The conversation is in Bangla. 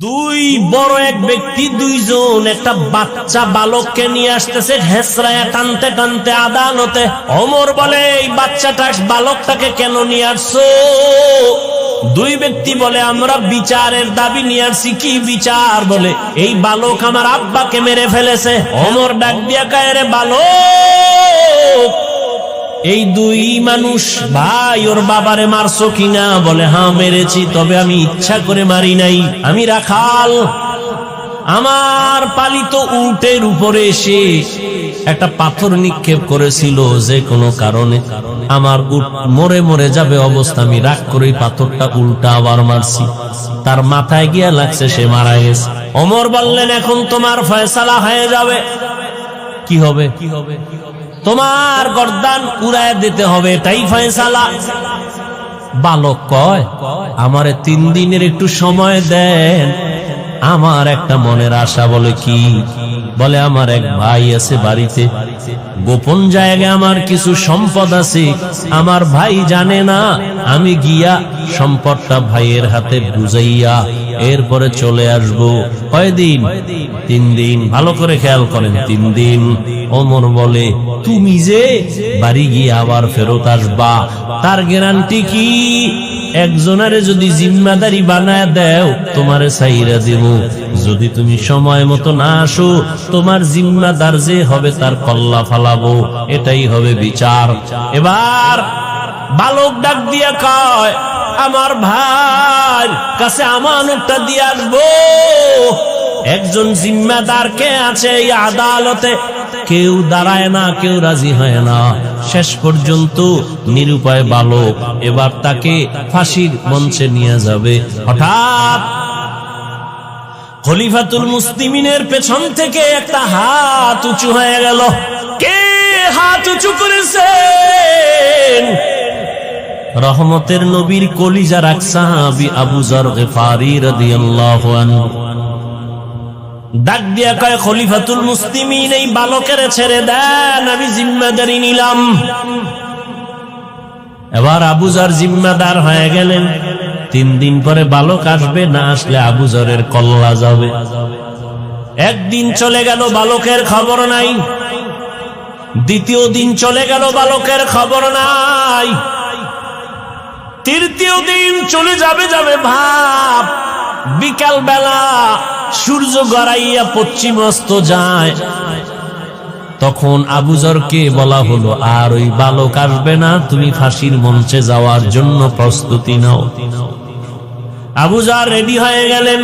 দুই বড় এক ব্যক্তি দুইজন একটা বাচ্চা বালককে নিয়ে আসতেছে হেসরায়া টানতে টানতে আদালতে। ওমর বলে, এই বাচ্চাটা বালকটাকে কেন নিয়ে আসছো? দুই ব্যক্তি বলে, আমরা বিচারের দাবি নিয়ে আসছি। কি বিচার? বলে, এই বালক আমার আব্বাকে মেরে ফেলেছে। ওমর ডাক দিয়া কয়, রে বালক, এই দুই মানুষ ভাই, ওর বাবারে মারছো কিনা? বলে, হ্যাঁ মেরেছি, তবে আমি ইচ্ছা করে মারি নাই। আমি রাখাল, আমার পালিত উটের উপরে এসে একটা পাথর নিক্ষেপ করেছিল, যে কোনো কারণে আমার উট মরে মরে যাবে অবস্থা, আমি রাগ করে পাথরটা উল্টা আবার মারছি, তার মাথায় গিয়া লাগছে, সে মারা গেছে। ওমর বললেন, এখন তোমার ফয়সালা হয়ে যাবে। কি হবে? তোমার গর্দান উড়ায় দিতে হবে, এটাই ফয়সালা। বালক কয়, আমারে 3 দিনের একটু সময় দেন, আমার একটা মনের আশা। বলে, কি? বলে, আমার এক ভাই আছে বাড়িতে, গোপন জায়গায় আমার কিছু সম্পদ আছে, আমার ভাই জানে না, আমি গিয়া সম্পদটা ভাইয়ের হাতে বুঝাইয়া এরপরে চলে আসবো। কয়দিন? 3 দিন। ভালো করে খেয়াল করেন, 3 দিন। ওমর বলে, তুমি যে বাড়ি গিয়ে আবার ফেরত আসবা, তার গ্যারান্টি কি? একজনারে যদি জিম্মাদারি বানায় দেও, তোমারে সাইরা দেব। যদি তুমি সময় মতো না আসো, তোমার জিম্মাদার যে হবে তার কল্লা ফালাবো, এটাই হবে বিচার। এবার বালক ডাক দিয়া কয়, আমার ভাই কাছে আমানতটা দিয়ে আসবো। একজন জিম্মাদার কে আছে এই আদালতে? কেউ দাঁড়ায় না, কেউ রাজি হয় না। শেষ পর্যন্ত নিরুপায় বালক, এবার তাকে ফাঁসির মঞ্চে নিয়ে যাবে। হঠাৎ খলিফাতুল মুসলিমিনের পেছন থেকে একটা হাত উঁচু হয়ে গেল। কে হাত উঁচু করেছেন? রহমতের নবীর কলিজার এক সাহাবী আবু যর গিফারি রাদিয়াল্লাহু আনহু। ডাক দিয়া কয়, খলিফাতুল মুসলিমিন, এই বালকের ছেড়ে দেন, আমি জিম্মাদারি নিলাম। এবার আবু যর জিম্মাদার হয়ে গেলেন। 3 দিন পরে বালক আসবে, না আসলে আবু যরের কল্লা যাবে। একদিন চলে গেল, বালকের খবর নাই। দ্বিতীয় দিন চলে গেল, বালকের খবর নাই। তৃতীয় দিন চলে যাবে ভাব, বিকাল বেলা সূর্য গড়াইয়া পশ্চিম অস্ত যায়, তখন আবু যরকে বলা হলো, আর ওই বালক আসবে না, তুমি ফাঁসির মঞ্চে যাওয়ার জন্য প্রস্তুতি নাও। আবু যর রেডি হয়ে গেলেন।